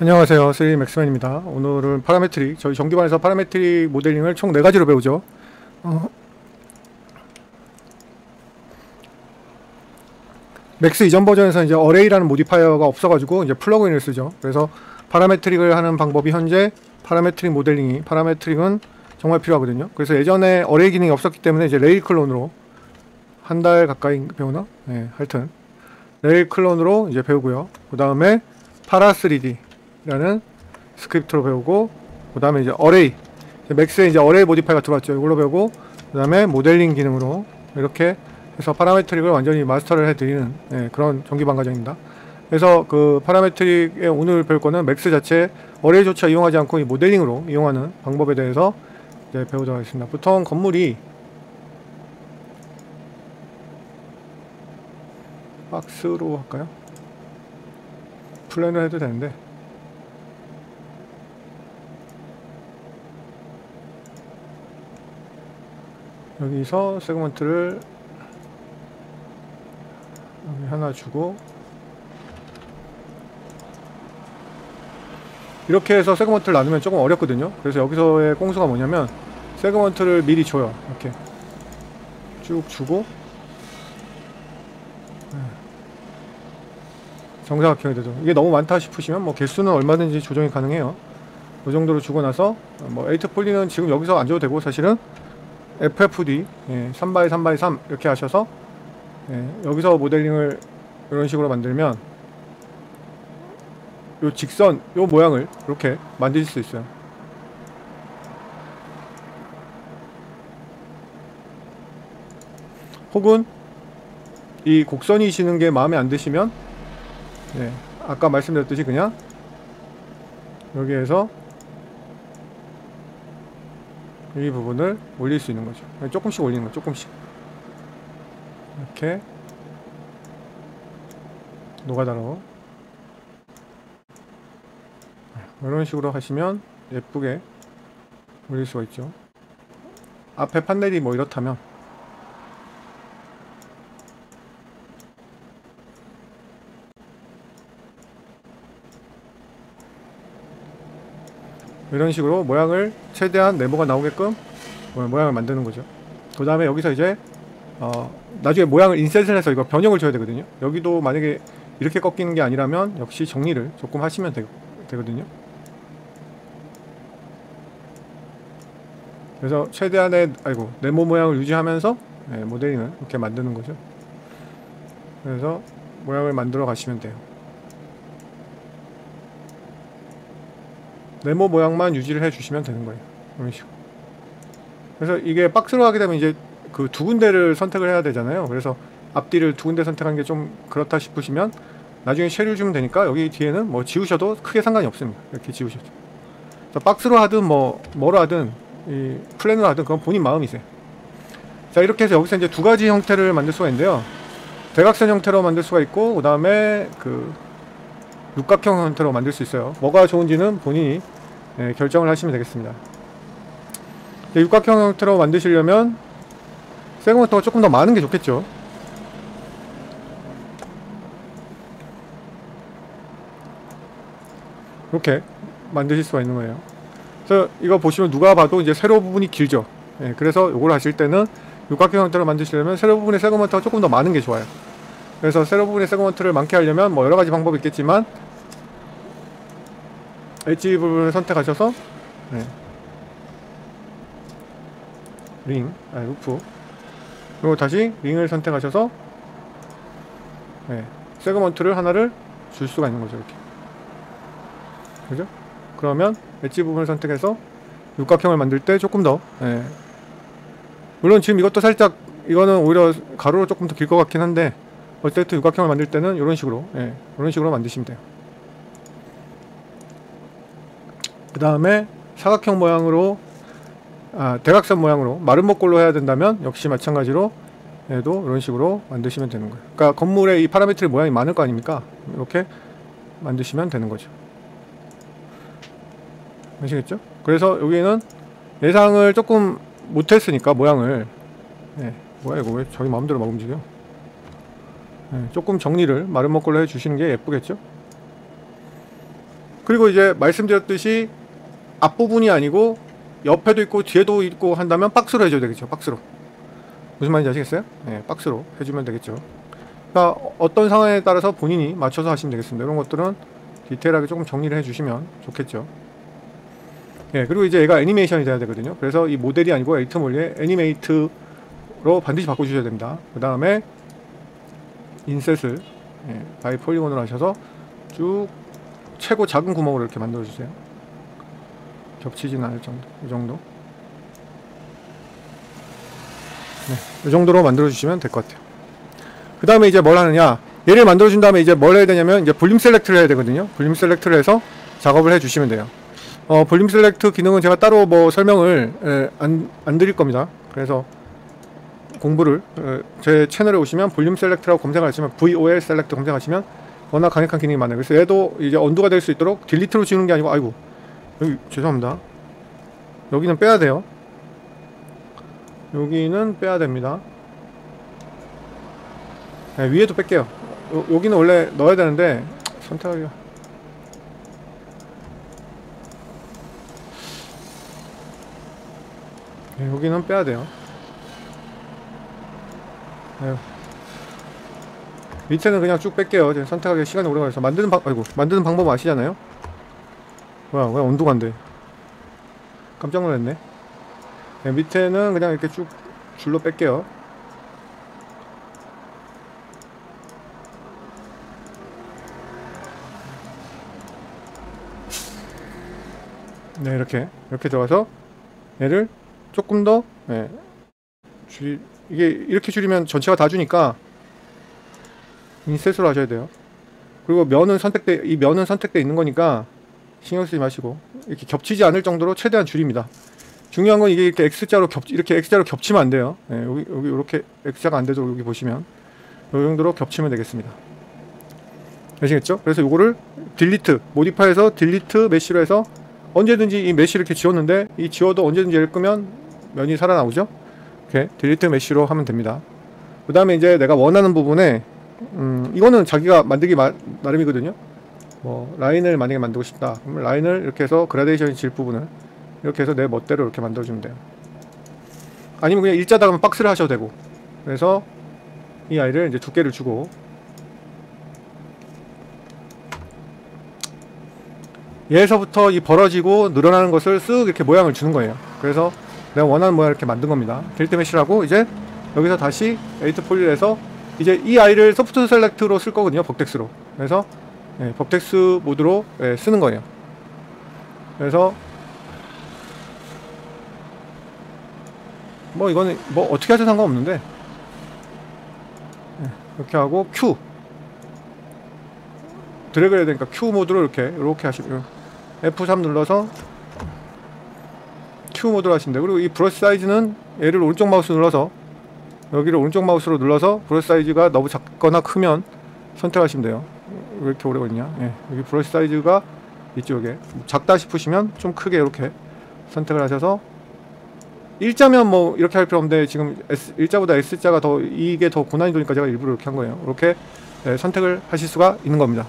안녕하세요. 3D 맥스맨입니다. 오늘은 파라메트릭, 저희 전기반에서 파라메트릭 모델링을 총 4가지로 배우죠. 맥스 이전 버전에서 이제 어레이라는 모디파이어가 없어가지고 이제 플러그인을 쓰죠. 그래서 파라메트릭을 하는 방법이 현재 파라메트릭 모델링이, 파라메트릭은 정말 필요하거든요. 그래서 예전에 어레이 기능이 없었기 때문에 이제 레일 클론으로 한 달 가까이 배우나? 네, 하여튼 레일 클론으로 이제 배우고요. 그 다음에 파라 3D 라는 스크립트로 배우고, 그 다음에 이제 어레이, 맥스에 이제 어레이 모디파이가 들어왔죠. 이걸로 배우고, 그 다음에 모델링 기능으로 이렇게 해서 파라메트릭을 완전히 마스터를 해드리는 그런 전기반 과정입니다. 그래서 그 파라메트릭에 오늘 배울 거는 맥스 자체 어레이조차 이용하지 않고 이 모델링으로 이용하는 방법에 대해서 이제 배우도록 하겠습니다. 보통 건물이 박스로 할까요? 플랜을 해도 되는데, 여기서 세그먼트를 여기 하나 주고, 이렇게 해서 세그먼트를 나누면 조금 어렵거든요. 그래서 여기서의 꼼수가 뭐냐면 세그먼트를 미리 줘요. 이렇게 쭉 주고 정사각형이 되죠. 이게 너무 많다 싶으시면 뭐 개수는 얼마든지 조정이 가능해요. 이 정도로 주고 나서 뭐 8 폴리는 지금 여기서 안 줘도 되고, 사실은 FFD 3x3x3 이렇게 하셔서 여기서 모델링을 이런 식으로 만들면 요 직선, 요 모양을 이렇게 만드실 수 있어요. 혹은 이 곡선이시는 게 마음에 안 드시면 아까 말씀드렸듯이 그냥 여기에서 이 부분을 올릴 수 있는 거죠. 조금씩 올리는 거, 조금씩. 이렇게 노가다로 이런 식으로 하시면 예쁘게 올릴 수가 있죠. 앞에 판넬이 뭐 이렇다면 이런 식으로 모양을 최대한 네모가 나오게끔 모양을 만드는 거죠. 그 다음에 여기서 이제 나중에 모양을 인셋을 해서 이거 변형을 줘야 되거든요. 여기도 만약에 이렇게 꺾이는 게 아니라면 역시 정리를 조금 하시면 되거든요. 그래서 최대한의 네모 모양을 유지하면서 모델링을 이렇게 만드는 거죠. 그래서 모양을 만들어 가시면 돼요. 네모 모양만 유지를 해 주시면 되는 거예요. 이런 식으로. 그래서 이게 박스로 하게 되면 이제 그 두 군데를 선택을 해야 되잖아요. 그래서 앞뒤를 두 군데 선택하는 게 좀 그렇다 싶으시면 나중에 쉐를 주면 되니까 여기 뒤에는 뭐 지우셔도 크게 상관이 없습니다. 이렇게 지우셔도. 박스로 하든 뭐로 하든 이 플랜으로 하든 그건 본인 마음이세요. 자, 이렇게 해서 여기서 이제 두 가지 형태를 만들 수가 있는데요. 대각선 형태로 만들 수가 있고, 그 다음에 그 육각형 형태로 만들 수 있어요. 뭐가 좋은지는 본인이 결정을 하시면 되겠습니다. 육각형 형태로 만드시려면 세그먼트가 조금 더 많은 게 좋겠죠. 이렇게 만드실 수가 있는 거예요. 그래서 이거 보시면 누가 봐도 이제 세로 부분이 길죠. 그래서 이걸 하실 때는 육각형 형태로 만드시려면 세로 부분의 세그먼트가 조금 더 많은 게 좋아요. 그래서 세로 부분의 세그먼트를 많게 하려면 뭐 여러가지 방법이 있겠지만 엣지 부분을 선택하셔서 루프, 그리고 다시 링을 선택하셔서 세그먼트를 하나를 줄 수가 있는 거죠. 이렇게. 그죠? 그러면 엣지 부분을 선택해서 육각형을 만들 때 조금 더 물론 지금 이것도 살짝, 이거는 오히려 가로로 조금 더 길 것 같긴 한데, 어쨌든 육각형을 만들 때는 이런 식으로 이런 식으로 만드시면 돼요. 그 다음에 사각형 모양으로, 대각선 모양으로 마른 목골로 해야 된다면 역시 마찬가지로 얘도 이런 식으로 만드시면 되는 거예요. 그러니까 건물에 이 파라미터 모양이 많을 거 아닙니까? 이렇게 만드시면 되는 거죠. 아시겠죠? 그래서 여기는 예상을 조금 못했으니까 모양을 뭐야 이거 왜 자기 마음대로 막 움직여? 조금 정리를 마른 목걸로 해주시는 게 예쁘겠죠? 그리고 이제 말씀드렸듯이 앞부분이 아니고 옆에도 있고 뒤에도 있고 한다면 박스로 해줘야 되겠죠. 박스로. 무슨 말인지 아시겠어요? 네, 박스로 해주면 되겠죠. 그러니까 어떤 상황에 따라서 본인이 맞춰서 하시면 되겠습니다. 이런 것들은 디테일하게 조금 정리를 해주시면 좋겠죠. 예, 그리고 이제 얘가 애니메이션이 돼야 되거든요. 그래서 이 모델이 아니고 에이트몰리에 애니메이트로 반드시 바꿔주셔야 됩니다. 그 다음에 인셋을 바이 폴리곤으로 하셔서 쭉 최고 작은 구멍으로 이렇게 만들어주세요. 겹치진 않을 정도, 이 정도. 네, 이 정도로 만들어주시면 될 것 같아요. 그 다음에 이제 뭘 하느냐, 얘를 만들어준 다음에 이제 뭘 해야 되냐면 이제 볼륨 셀렉트를 해야 되거든요. 볼륨 셀렉트를 해서 작업을 해주시면 돼요. 볼륨 셀렉트 기능은 제가 따로 뭐 설명을 안 드릴 겁니다. 그래서 공부를 제 채널에 오시면 볼륨 셀렉트라고 검색하시면 VOL 셀렉트 검색하시면 워낙 강력한 기능이 많아요. 그래서 얘도 이제 언두가 될 수 있도록 딜리트로 지우는 게 아니고, 아이고 여기 죄송합니다. 여기는 빼야 돼요. 여기는 빼야 됩니다. 네, 위에도 뺄게요. 여기는 원래 넣어야 되는데 선택하기가 네, 여기는 빼야 돼요. 네. 밑에는 그냥 쭉 뺄게요. 선택하기 시간이 오래 걸려서 만드는 방법 아시잖아요. 뭐야 왜 온도가 안 돼? 깜짝 놀랐네. 네, 밑에는 그냥 이렇게 쭉 줄로 뺄게요. 네, 이렇게 들어가서 얘를 조금 더 이게 이렇게 줄이면 전체가 다 주니까 인셋으로 하셔야 돼요. 그리고 면은 선택돼 있는 거니까 신경 쓰지 마시고 이렇게 겹치지 않을 정도로 최대한 줄입니다. 중요한 건 이게 이렇게 X자로 겹치면 안 돼요. 네, 여기 이렇게 X자가 안 되도록 여기 보시면 이 정도로 겹치면 되겠습니다. 아시겠죠? 그래서 요거를 딜리트, 모디파이에서 딜리트 메쉬로 해서 언제든지 이 메쉬를 이렇게 지웠는데 이 지워도 언제든지 얘를 끄면 면이 살아나오죠? 이렇게 딜리트 메쉬로 하면 됩니다. 그 다음에 이제 내가 원하는 부분에 이거는 자기가 만들기 나름이거든요. 뭐 라인을 만약에 만들고 싶다 그러면 라인을 이렇게 해서 그라데이션이 질 부분을 이렇게 해서 내 멋대로 이렇게 만들어주면 돼요. 아니면 그냥 일자다 그러면 박스를 하셔도 되고. 그래서 이 아이를 이제 두께를 주고 얘에서부터 이 벌어지고 늘어나는 것을 쓱 이렇게 모양을 주는 거예요. 그래서 내가 원하는 모양을 이렇게 만든 겁니다. 딜리트 메쉬라고 이제 여기서 다시 에이트 폴리를 해서 이제 이 아이를 소프트 셀렉트로 쓸 거거든요. 벅텍스로. 그래서 벅텍스 모드로 쓰는 거예요. 그래서 뭐 이거는 뭐 어떻게 하든 상관없는데 이렇게 하고 Q 드래그 해야 되니까 Q 모드로 이렇게 하시면 F3 눌러서 Q 모드로 하시면 돼요. 그리고 이 브러쉬 사이즈는 얘를 오른쪽 마우스 눌러서 여기를 오른쪽 마우스로 눌러서 브러쉬 사이즈가 너무 작거나 크면 선택하시면 돼요. 왜 이렇게 오래 걸리냐? 여기 브러쉬 사이즈가 이쪽에 작다 싶으시면 좀 크게 이렇게 선택을 하셔서 일자면 뭐 이렇게 할 필요 없는데 지금 일자보다 S자가 이게 더 고난이도니까 제가 일부러 이렇게 한 거예요. 이렇게 선택을 하실 수가 있는 겁니다.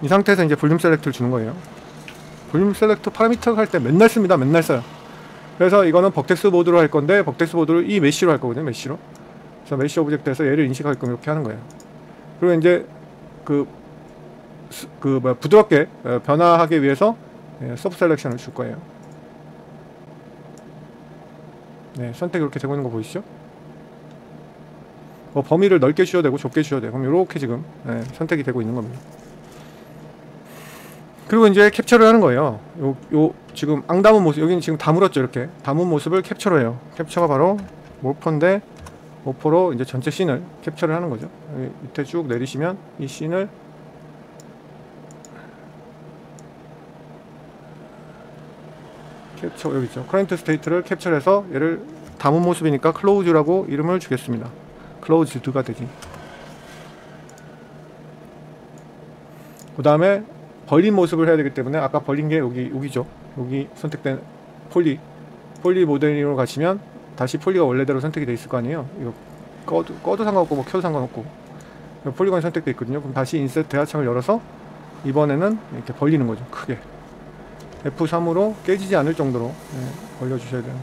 이 상태에서 이제 볼륨 셀렉트를 주는 거예요. 볼륨 셀렉트 파라미터 할 때 맨날 씁니다. 맨날 써요. 그래서 이거는 벅텍스 모드로 할 건데 벅텍스 모드를 이 메쉬로 할 거거든요. 메쉬로. 그래서 메쉬 오브젝트에서 얘를 인식할 거면 이렇게 하는 거예요. 그리고 이제 부드럽게 변화하기 위해서 서브 셀렉션을 줄 거예요. 네, 선택이 이렇게 되고 있는 거 보이시죠? 뭐 범위를 넓게 주셔도 되고 좁게 주셔도 되고 그럼 이렇게 지금 선택이 되고 있는 겁니다. 그리고 이제 캡처를 하는 거예요. 요 지금 앙담은 모습, 여기는 지금 다 물었죠. 이렇게 담은 모습을 캡처를 해요. 캡처가 바로 모포인데 모포로 이제 전체 씬을 캡처를 하는 거죠. 여기 밑에 쭉 내리시면 이 씬을 캡처, 여기 있죠. 커런트 스테이트를 캡처해서 얘를 담은 모습이니까 클로즈라고 이름을 주겠습니다. 클로즈드가 되지. 그 다음에 벌린 모습을 해야 되기 때문에 아까 벌린 게 여기죠. 여기 선택된 폴리 모델링으로 가시면 다시 폴리가 원래대로 선택이 돼 있을 거 아니에요. 이거 꺼도 상관없고 뭐 켜도 상관없고 폴리건이 선택돼 있거든요. 그럼 다시 인셋 대화창을 열어서 이번에는 이렇게 벌리는 거죠. 크게 F3으로 깨지지 않을 정도로 벌려주셔야 돼요.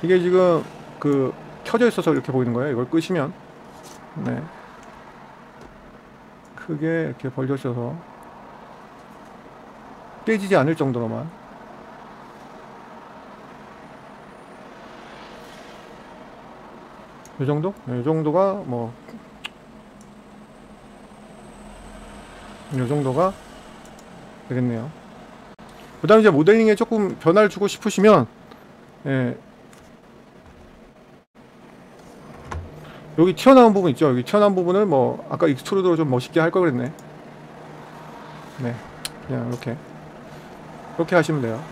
이게 지금 그 켜져 있어서 이렇게 보이는 거예요. 이걸 끄시면 크게 이렇게 벌려 있어서 깨지지 않을 정도로만. 이 정도? 이 정도가 뭐 이 정도가 되겠네요. 그 다음에 이제 모델링에 조금 변화를 주고 싶으시면 여기 튀어나온 부분 있죠. 여기 튀어나온 부분을 뭐 아까 익스트루드로 좀 멋있게 할 걸 그랬네. 그냥 이렇게 하시면 돼요.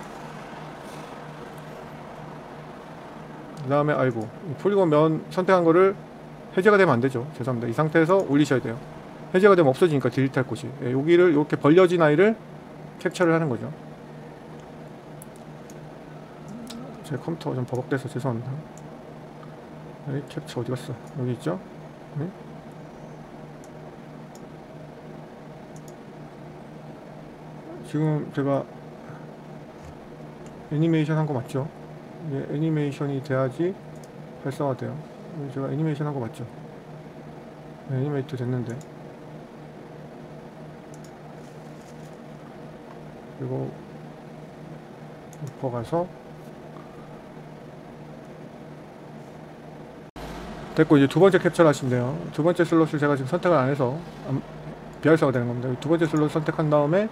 그 다음에 아이고 폴리곤 면 선택한 거를 해제가 되면 안 되죠. 죄송합니다. 이 상태에서 올리셔야 돼요. 해제가 되면 없어지니까 딜리트 할 곳이. 여기를 이렇게 벌려진 아이를 캡처를 하는 거죠. 제 컴퓨터가 좀 버벅대서 죄송합니다. 여기 캡처 어디 갔어? 여기 있죠? 지금 제가 애니메이션 한 거 맞죠? 이게 애니메이션이 돼야지 활성화돼요. 제가 애니메이션 한 거 맞죠? 애니메이트 됐는데. 그리고 가서 됐고 이제 두 번째 캡처를 하시면 돼요. 두 번째 슬롯을 제가 지금 선택을 안 해서 비활성화 되는 겁니다. 두 번째 슬롯 선택한 다음에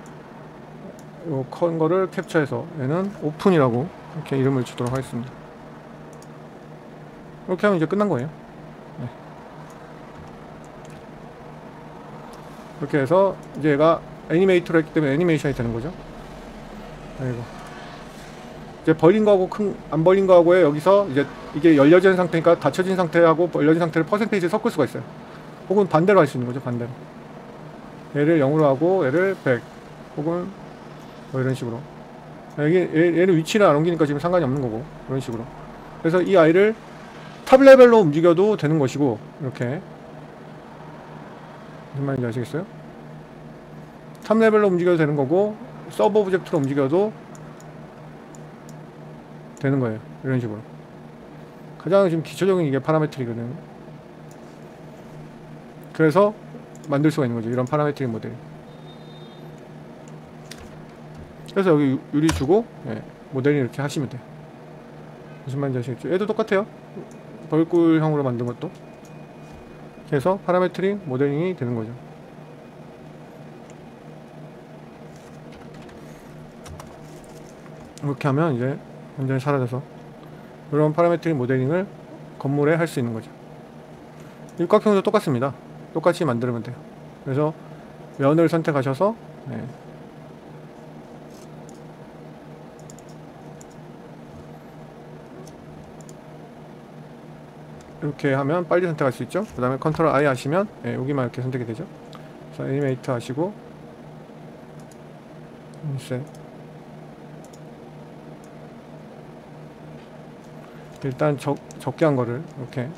요 큰 거를 캡처해서 얘는 오픈이라고 이렇게 이름을 주도록 하겠습니다. 이렇게 하면 이제 끝난 거예요. 이렇게 해서 이제 얘가 애니메이터로 했기 때문에 애니메이션이 되는 거죠. 아이고. 이제 벌린 거하고 안 벌린 거하고에 여기서 이제 이게 열려진 상태니까 닫혀진 상태하고 벌려진 상태를 퍼센테이지 섞을 수가 있어요. 혹은 반대로 할 수 있는 거죠. 반대로. 얘를 0으로 하고 얘를 100 혹은 뭐 이런 식으로. 얘는 위치를 안 옮기니까 지금 상관이 없는 거고 이런 식으로. 그래서 이 아이를 탑 레벨로 움직여도 되는 것이고 이렇게 무슨 말인지 아시겠어요? 탑 레벨로 움직여도 되는 거고 서브 오브젝트로 움직여도 되는 거예요. 이런 식으로. 가장 지금 기초적인 이게 파라메트리거든. 그래서 만들 수가 있는 거죠. 이런 파라메트릭 모델. 그래서 여기 유리 주고 모델링 이렇게 하시면 돼요. 무슨 말인지 아시겠죠? 얘도 똑같아요. 벌꿀형으로 만든 것도. 그래서 파라메트릭 모델링이 되는 거죠. 이렇게 하면 이제 완전히 사라져서 이런 파라메트릭 모델링을 건물에 할 수 있는 거죠. 육각형도 똑같습니다. 똑같이 만들면 돼요. 그래서 면을 선택하셔서 이렇게 하면 빨리 선택할 수 있죠. 그 다음에 컨트롤 I 하시면 여기만 이렇게 선택이 되죠. 그래서 애니메이트 하시고 일단 적게 한 거를 이렇게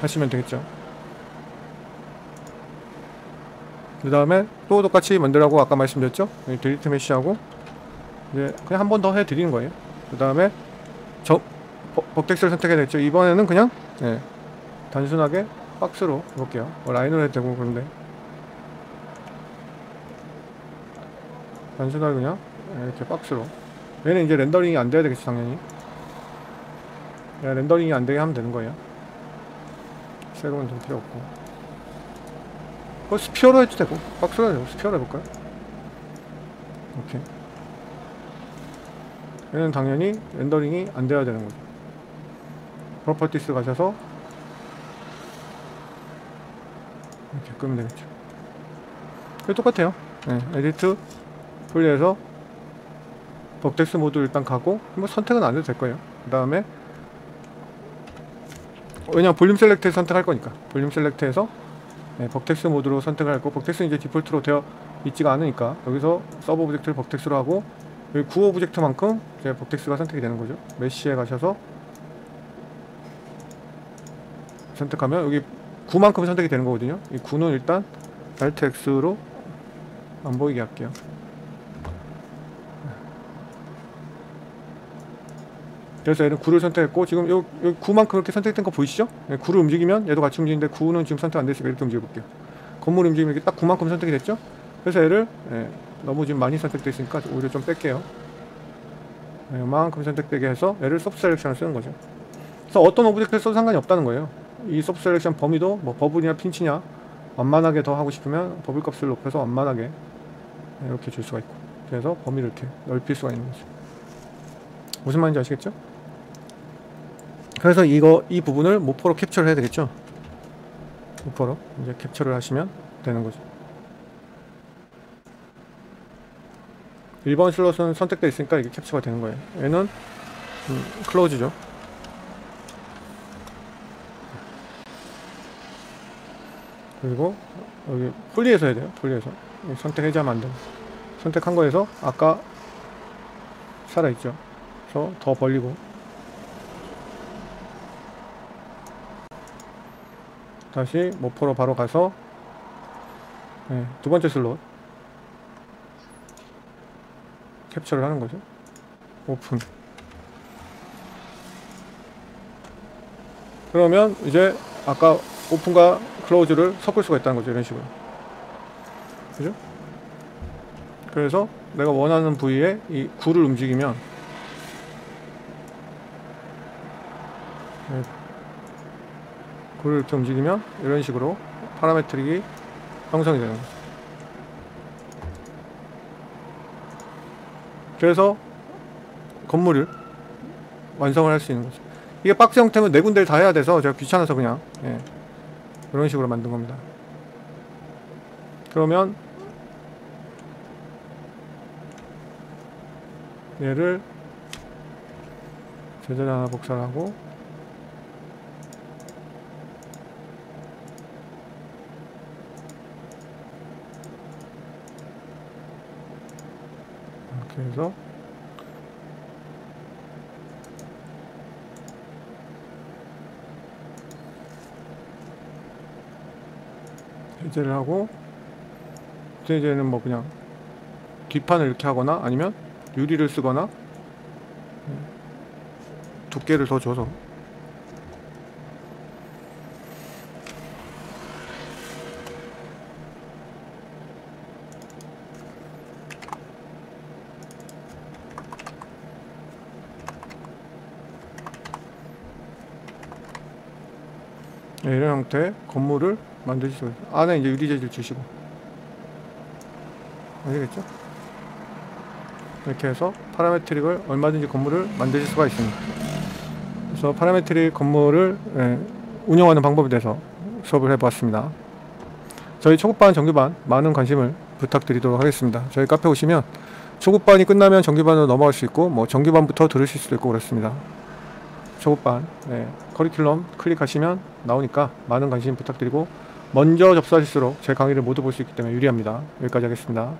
하시면 되겠죠. 그 다음에 또 똑같이 만들라고 아까 말씀드렸죠. 딜리트 메시하고 이제 그냥 한 번 더 해드리는 거예요. 그 다음에 벅텍스를 선택해야 되겠죠. 이번에는 그냥 단순하게 박스로 해볼게요. 라인으로 해도 되고 그런데 단순하게 그냥 이렇게 박스로. 얘는 이제 렌더링이 안 돼야 되겠지 당연히. 렌더링이 안 되게 하면 되는 거예요. 새로운 좀 필요 없고. 스피어로 해도 되고 박스로 해도 되고 스피어로 해볼까요? 이렇게. 얘는 당연히 렌더링이 안 돼야 되는 거죠. 프로퍼티스 가셔서 이렇게 끄면 되겠죠. 이거 똑같아요. 에디트 분리해서 벅텍스 모드 일단 가고 뭐 선택은 안 해도 될 거예요. 그 다음에 왜냐면 볼륨 셀렉트 선택할 거니까 볼륨 셀렉트에서 벅텍스 모드로 선택을 하고 벅텍스는 이제 디폴트로 되어 있지가 않으니까 여기서 서브 오브젝트를 벅텍스로 하고 여기 9 오브젝트만큼 이제 버텍스가 선택이 되는 거죠. 메쉬에 가셔서 선택하면 여기 9만큼 선택이 되는 거거든요. 이 9는 일단 Alt X로 안 보이게 할게요. 그래서 얘는 9를 선택했고, 지금 여기 9만큼 이렇게 선택된 거 보이시죠? 9를 움직이면 얘도 같이 움직이는데 9는 지금 선택 안 됐으니까 이렇게 움직여볼게요. 건물 움직이면 이렇게 딱 9만큼 선택이 됐죠? 그래서 얘를 너무 지금 많이 선택되어 있으니까 오히려 좀 뺄게요. 이만큼 선택되게 해서 얘를 소프트 셀렉션을 쓰는 거죠. 그래서 어떤 오브젝트를 써도 상관이 없다는 거예요. 이 소프트 셀렉션 범위도 뭐 버블이냐 핀치냐 완만하게 더 하고 싶으면 버블 값을 높여서 완만하게 이렇게 줄 수가 있고, 그래서 범위를 이렇게 넓힐 수가 있는 거죠. 무슨 말인지 아시겠죠? 그래서 이 부분을 모포로 캡처를 해야 되겠죠? 모포로 이제 캡처를 하시면 되는 거죠. 1번 슬롯은 선택되어 있으니까 이게 캡처가 되는 거예요. 얘는 클로즈죠. 그리고 여기 폴리에서 해야 돼요. 폴리에서 선택 해제하면 안 돼요. 선택한 거에서 아까 살아있죠. 그래서 더 벌리고 다시 모포로 바로 가서 두 번째 슬롯 캡처를 하는 거죠. 오픈. 그러면 이제 아까 오픈과 클로즈를 섞을 수가 있다는 거죠. 이런 식으로. 그죠? 그래서 내가 원하는 부위에 이 9를 움직이면 9를 이렇게 움직이면 이런 식으로 파라메트릭이 형성이 되는 거죠. 그래서 건물을 완성을 할 수 있는 거죠. 이게 박스 형태면 네 군데를 다 해야 돼서 제가 귀찮아서 그냥 이런 식으로 만든 겁니다. 그러면 얘를 제자리 하나 복사를 하고 이렇게 해서 해제를 하고, 이제는 뭐 그냥 뒷판을 이렇게 하거나 아니면 유리를 쓰거나 두께를 더 줘서 이런 형태의 건물을 만드실 수 있어요. 안에 이제 유리 재질 주시고, 아시겠죠? 이렇게 해서 파라메트릭을 얼마든지 건물을 만드실 수가 있습니다. 그래서 파라메트릭 건물을 운영하는 방법에 대해서 수업을 해보았습니다. 저희 초급반, 정규반 많은 관심을 부탁드리도록 하겠습니다. 저희 카페 오시면 초급반이 끝나면 정규반으로 넘어갈 수 있고, 뭐 정규반부터 들으실 수도 있고 그렇습니다. 초급반 커리큘럼 클릭하시면 나오니까 많은 관심 부탁드리고, 먼저 접수하실수록 제 강의를 모두 볼 수 있기 때문에 유리합니다. 여기까지 하겠습니다.